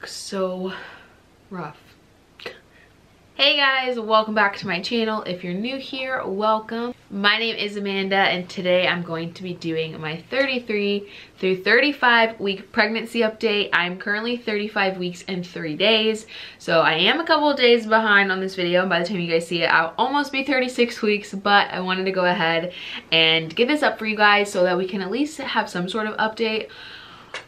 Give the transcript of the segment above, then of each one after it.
so rough. Hey guys, welcome back to my channel. If you're new here, welcome. My name is Amanda and today I'm going to be doing my 33 through 35 week pregnancy update. I'm currently 35 weeks and 3 days, so I am a couple of days behind on this video. By the time you guys see it, I'll almost be 36 weeks, but I wanted to go ahead and get this up for you guys so that we can at least have some sort of update.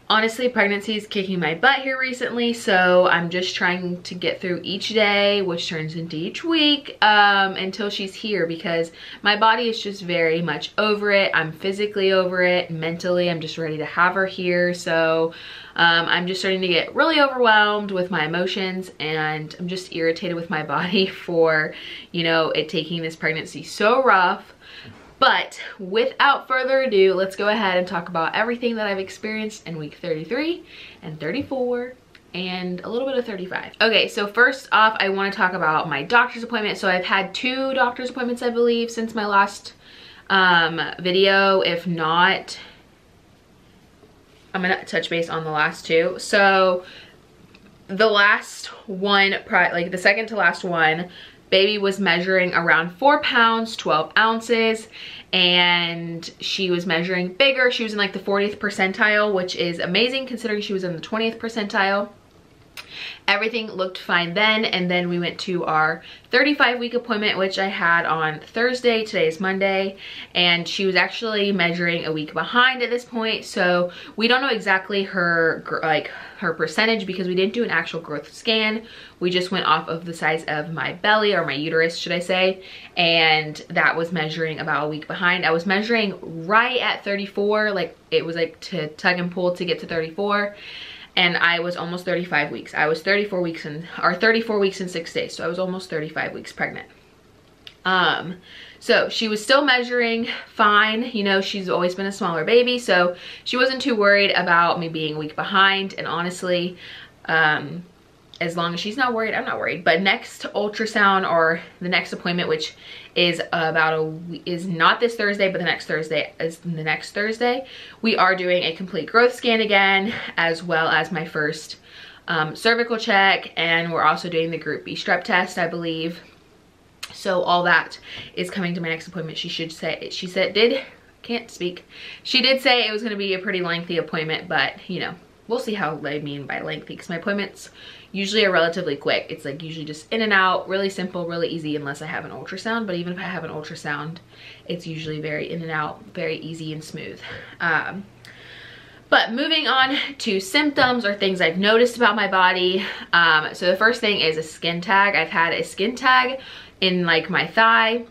Honestly, pregnancy is kicking my butt here recently, so I'm just trying to get through each day, which turns into each week, until she's here, because my body is just very much over it. I'm physically over it. Mentally, I'm just ready to have her here. So I'm just starting to get really overwhelmed with my emotions, and I'm just irritated with my body for, you know, it taking this pregnancy so rough. But without further ado, let's go ahead and talk about everything that I've experienced in week 33 and 34 and a little bit of 35. Okay, so first off, I want to talk about my doctor's appointment. So I've had 2 doctor's appointments, I believe, since my last video. If not, I'm gonna touch base on the last 2. So the last one, like the second to last one, baby was measuring around 4 pounds, 12 ounces, and she was measuring bigger. She was in like the 40th percentile, which is amazing considering she was in the 20th percentile. Everything looked fine then, and then we went to our 35-week appointment, which I had on Thursday. Today is Monday, and she was actually measuring a week behind at this point. So we don't know exactly her percentage because we didn't do an actual growth scan. We just went off of the size of my belly, or my uterus, should I say, and that was measuring about a week behind. I was measuring right at 34, like it was like to tug and pull to get to 34. And I was almost 35 weeks. I was 34 weeks and 6 days. So I was almost 35 weeks pregnant. So she was still measuring fine. You know, she's always been a smaller baby, so she wasn't too worried about me being a week behind. And honestly, as long as she's not worried, I'm not worried. But next ultrasound, or the next appointment, which is is not this Thursday, but the next Thursday is the next Thursday, we are doing a complete growth scan again, as well as my first cervical check, and we're also doing the Group B strep test, I believe. So all that is coming to my next appointment. She did say it was going to be a pretty lengthy appointment, but you know, we'll see how I mean by lengthy, because my appointments usually are relatively quick. It's like usually just in and out, really simple, really easy, unless I have an ultrasound. But even if I have an ultrasound, it's usually very in and out, very easy and smooth. But moving on to symptoms or things I've noticed about my body. So the first thing is a skin tag. I've had a skin tag in like my thigh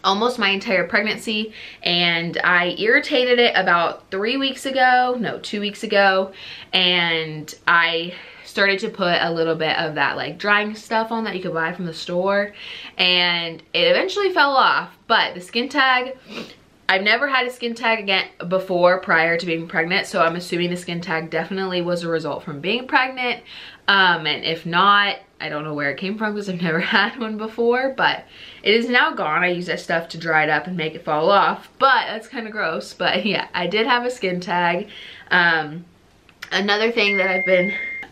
almost my entire pregnancy, and I irritated it about 2 weeks ago, and I started to put a little bit of that like drying stuff on that you could buy from the store, and it eventually fell off. But the skin tag, I've never had a skin tag again before prior to being pregnant, so I'm assuming the skin tag definitely was a result from being pregnant. And if not, I don't know where it came from because I've never had one before, but it is now gone. I use that stuff to dry it up and make it fall off, but that's kind of gross. But yeah, I did have a skin tag. Another thing that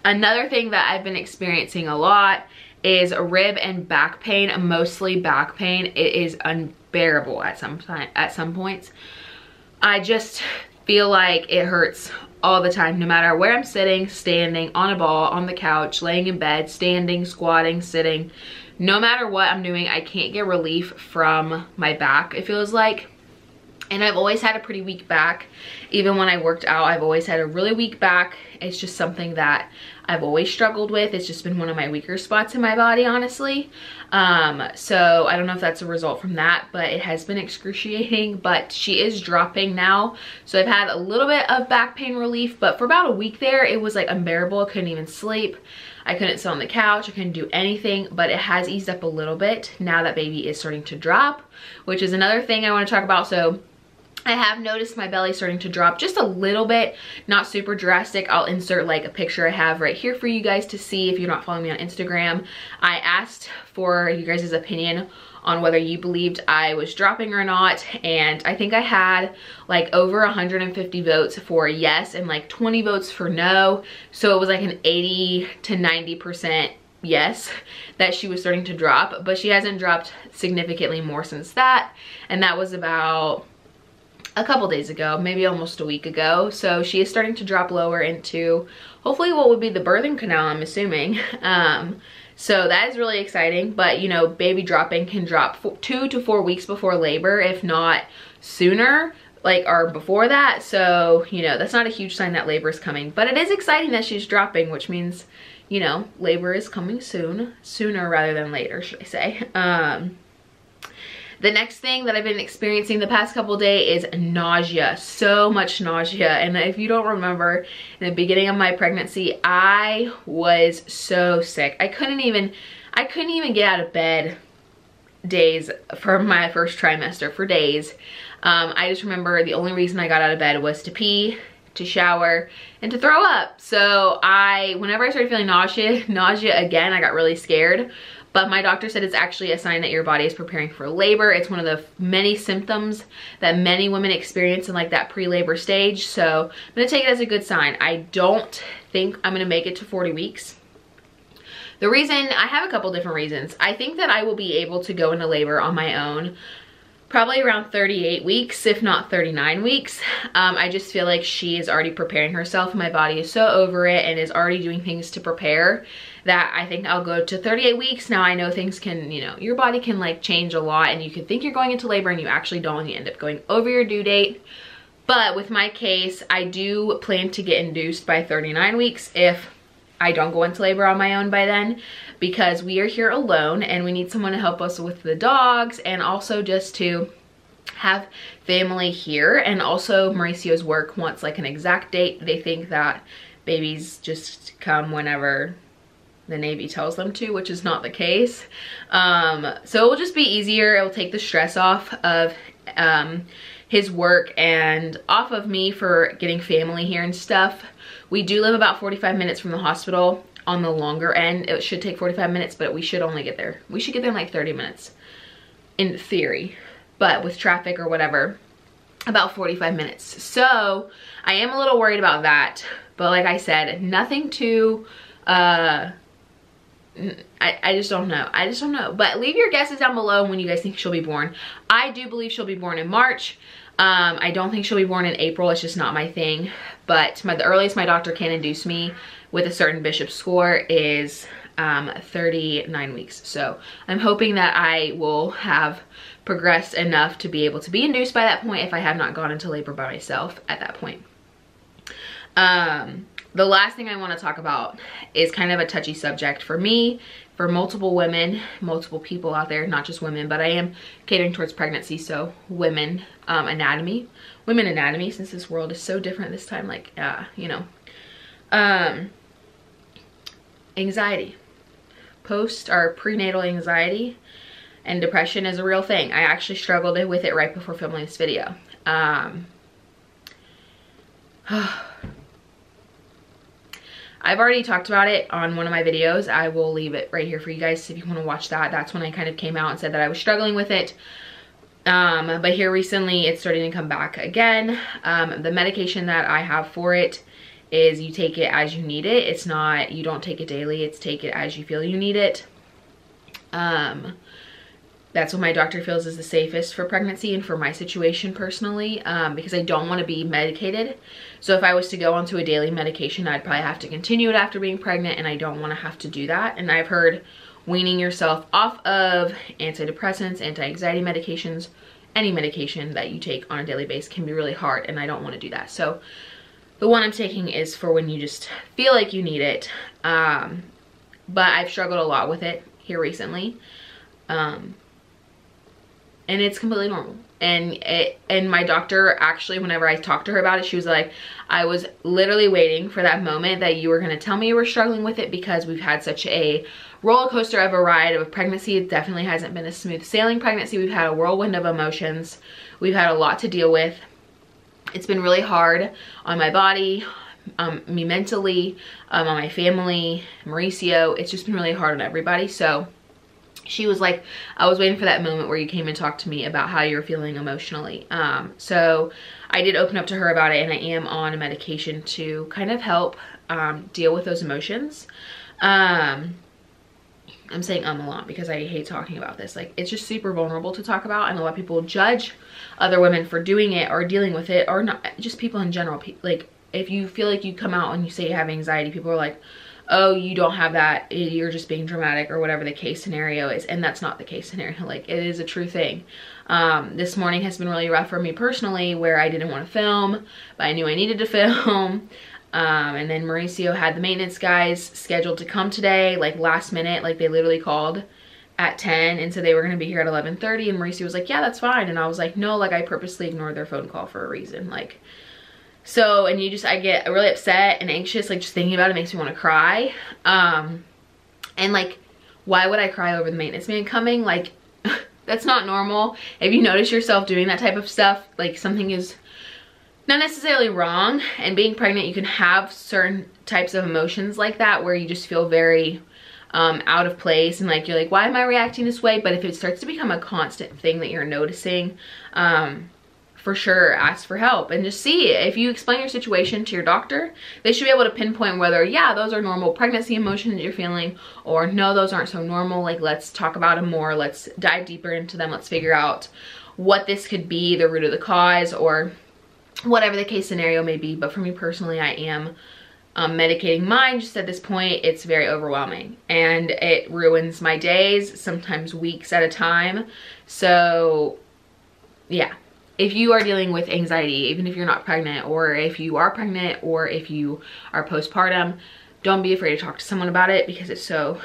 I've been experiencing a lot is rib and back pain, mostly back pain. It is unbearable at some points. I just feel like it hurts all the time, no matter where I'm sitting, standing, on a ball, on the couch, laying in bed, standing, squatting, sitting. No matter what I'm doing, I can't get relief from my back, it feels like. And I've always had a pretty weak back. Even when I worked out, I've always had a really weak back. It's just something that I've always struggled with. It's just been one of my weaker spots in my body, honestly. So I don't know if that's a result from that, but it has been excruciating. But she is dropping now. So I've had a little bit of back pain relief, but for about a week there, it was like unbearable. I couldn't even sleep. I couldn't sit on the couch. I couldn't do anything, but it has eased up a little bit now that baby is starting to drop, which is another thing I want to talk about. So I have noticed my belly starting to drop just a little bit, not super drastic. I'll insert like a picture I have right here for you guys to see if you're not following me on Instagram. I asked for you guys' opinion on whether you believed I was dropping or not, and I think I had like over 150 votes for yes and like 20 votes for no, so it was like an 80 to 90% yes that she was starting to drop, but she hasn't dropped significantly more since that, and that was about a couple days ago, maybe almost a week ago. So she is starting to drop lower into hopefully what would be the birthing canal, I'm assuming. So that is really exciting, but you know, baby dropping can drop 2 to 4 weeks before labor, if not sooner, like, or before that. So, you know, that's not a huge sign that labor is coming, but it is exciting that she's dropping, which means, you know, labor is coming soon, sooner rather than later, should I say. The next thing that I've been experiencing the past couple days is nausea, so much nausea. And if you don't remember, in the beginning of my pregnancy, I was so sick. I couldn't even get out of bed days for my first trimester, for days. I just remember the only reason I got out of bed was to pee, to shower, and to throw up. So whenever I started feeling nausea again, I got really scared. But my doctor said it's actually a sign that your body is preparing for labor. It's one of the many symptoms that many women experience in like that pre-labor stage. So I'm gonna take it as a good sign. I don't think I'm gonna make it to 40 weeks. The reason, I have a couple different reasons. I think that I will be able to go into labor on my own probably around 38 weeks, if not 39 weeks. I just feel like she is already preparing herself. My body is so over it and is already doing things to prepare that I think I'll go to 38 weeks. Now I know things can, you know, your body can like change a lot, and you could think you're going into labor and you actually don't, and you end up going over your due date. But with my case, I do plan to get induced by 39 weeks if I don't go into labor on my own by then, because we are here alone and we need someone to help us with the dogs, and also just to have family here. And also Mauricio's work wants like an exact date. They think that babies just come whenever the Navy tells them to, which is not the case. So it will just be easier. It will take the stress off of his work and off of me for getting family here and stuff. We do live about 45 minutes from the hospital. On the longer end, it should take 45 minutes, but we should only get there. We should get there in like 30 minutes in theory, but with traffic or whatever, about 45 minutes. So I am a little worried about that, but like I said, nothing too, I just don't know. I just don't know. But leave your guesses down below when you guys think she'll be born. I do believe she'll be born in March. I don't think she'll be born in April. It's just not my thing. But the earliest my doctor can induce me with a certain Bishop score is 39 weeks. So I'm hoping that I will have progressed enough to be able to be induced by that point if I have not gone into labor by myself at that point. The last thing I want to talk about is kind of a touchy subject for me, for multiple women, multiple people out there, not just women, but I am catering towards pregnancy, so women anatomy, since this world is so different this time, like, you know, anxiety, post or prenatal anxiety and depression is a real thing. I actually struggled with it right before filming this video. I've already talked about it on one of my videos. I will leave it right here for you guys if you want to watch that. That's when I kind of came out and said that I was struggling with it. But here recently it's starting to come back again. The medication that I have for it is you take it as you need it. It's not, you don't take it daily, it's take it as you feel you need it. That's what my doctor feels is the safest for pregnancy and for my situation personally, because I don't want to be medicated. So if I was to go onto a daily medication, I'd probably have to continue it after being pregnant, and I don't want to have to do that. And I've heard weaning yourself off of antidepressants, anti-anxiety medications, any medication that you take on a daily basis can be really hard, and I don't want to do that. So the one I'm taking is for when you just feel like you need it. But I've struggled a lot with it here recently. And it's completely normal. And my doctor, actually, whenever I talked to her about it, she was like, I was literally waiting for that moment that you were going to tell me you were struggling with it, because we've had such a roller coaster of a ride of a pregnancy. It definitely hasn't been a smooth sailing pregnancy. We've had a whirlwind of emotions. We've had a lot to deal with. It's been really hard on my body, me mentally, on my family, Mauricio. It's just been really hard on everybody. So she was like, I was waiting for that moment where you came and talked to me about how you're feeling emotionally. So I did open up to her about it, and I am on a medication to kind of help deal with those emotions. I'm saying a lot because I hate talking about this. Like, it's just super vulnerable to talk about, and a lot of people judge other women for doing it or dealing with it, or not, just people in general. Like, if you feel like you come out and you say you have anxiety, people are like, oh, you don't have that, you're just being dramatic, or whatever the case scenario is. And that's not the case scenario. Like, it is a true thing. This morning has been really rough for me personally, where I didn't want to film, but I knew I needed to film. And then Mauricio had the maintenance guys scheduled to come today, like last minute. Like, they literally called at 10 and said they were going to be here at 11:30, and Mauricio was like, yeah, that's fine. And I was like, no, like, I purposely ignored their phone call for a reason. Like, so, and I get really upset and anxious, like, just thinking about it makes me want to cry. And like, why would I cry over the maintenance man coming? Like, that's not normal. If you notice yourself doing that type of stuff, like, something is not necessarily wrong. And being pregnant, you can have certain types of emotions like that, where you just feel very out of place, and like, you're like, why am I reacting this way? But if it starts to become a constant thing that you're noticing, for sure ask for help, and just see if you explain your situation to your doctor, they should be able to pinpoint whether, yeah, those are normal pregnancy emotions that you're feeling, or no, those aren't so normal. Like, let's talk about them more, let's dive deeper into them, let's figure out what this could be, the root of the cause, or whatever the case scenario may be. But for me personally, I am medicating mine. Just at this point, it's very overwhelming, and it ruins my days, sometimes weeks at a time. So yeah, if you are dealing with anxiety, even if you're not pregnant, or if you are pregnant, or if you are postpartum, don't be afraid to talk to someone about it, because it's so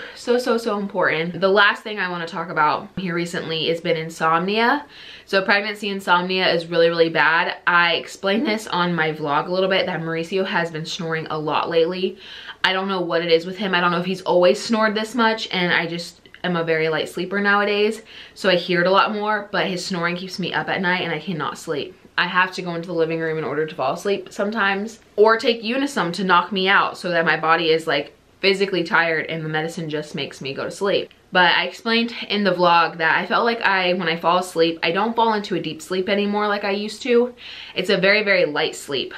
important. The last thing I want to talk about here recently has been insomnia. So pregnancy insomnia is really bad. I explained this on my vlog a little bit, that Mauricio has been snoring a lot lately. I don't know what it is with him. I don't know if he's always snored this much, and I just am a very light sleeper nowadays, so I hear it a lot more, but his snoring keeps me up at night and I cannot sleep. I have to go into the living room in order to fall asleep sometimes, or take Unisom to knock me out, so that my body is like physically tired and the medicine just makes me go to sleep. But I explained in the vlog that I felt like when I fall asleep, I don't fall into a deep sleep anymore like I used to. It's a very light sleep.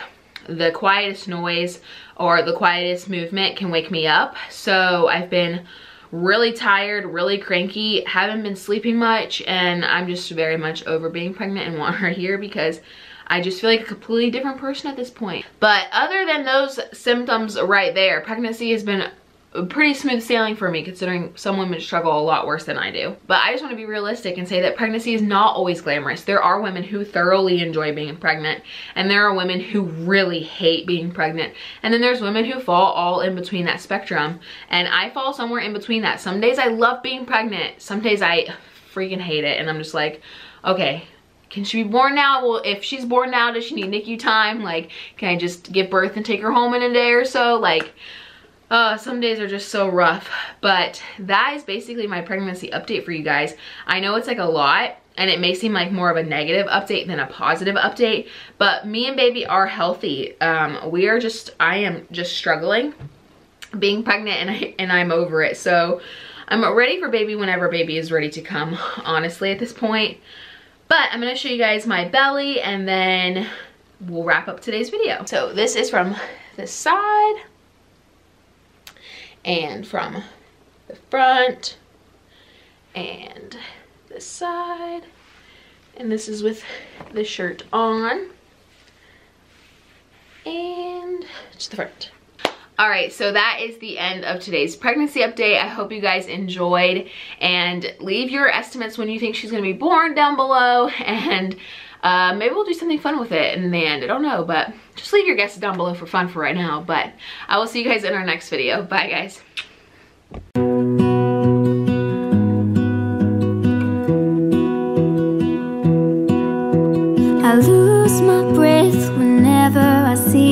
The quietest noise or the quietest movement can wake me up. So I've been really tired, really cranky, haven't been sleeping much, and I'm just very much over being pregnant and want her here, because I just feel like a completely different person at this point. But other than those symptoms right there, pregnancy has been pretty smooth sailing for me, considering some women struggle a lot worse than I do. But I just want to be realistic and say that pregnancy is not always glamorous. There are women who thoroughly enjoy being pregnant, and there are women who really hate being pregnant, and then there's women who fall all in between that spectrum, and I fall somewhere in between that. Some days I love being pregnant, some days I freaking hate it, and I'm just like, okay, can she be born now? Well, if she's born now, does she need NICU time? Like, can I just give birth and take her home in a day or so? Like, some days are just so rough. But that is basically my pregnancy update for you guys. I know it's like a lot, and it may seem like more of a negative update than a positive update, but me and baby are healthy. I am just struggling being pregnant, and I'm over it. So I'm ready for baby whenever baby is ready to come, honestly, at this point. But I'm gonna show you guys my belly, and then we'll wrap up today's video. So this is from this side, and from the front, and this side, and this is with the shirt on, and to the front. All right, so that is the end of today's pregnancy update. I hope you guys enjoyed, and leave your estimates when you think she's gonna be born down below, and maybe we'll do something fun with it in the end. I don't know, but just leave your guesses down below for fun for right now. But I will see you guys in our next video. Bye, guys. I lose my breath whenever I see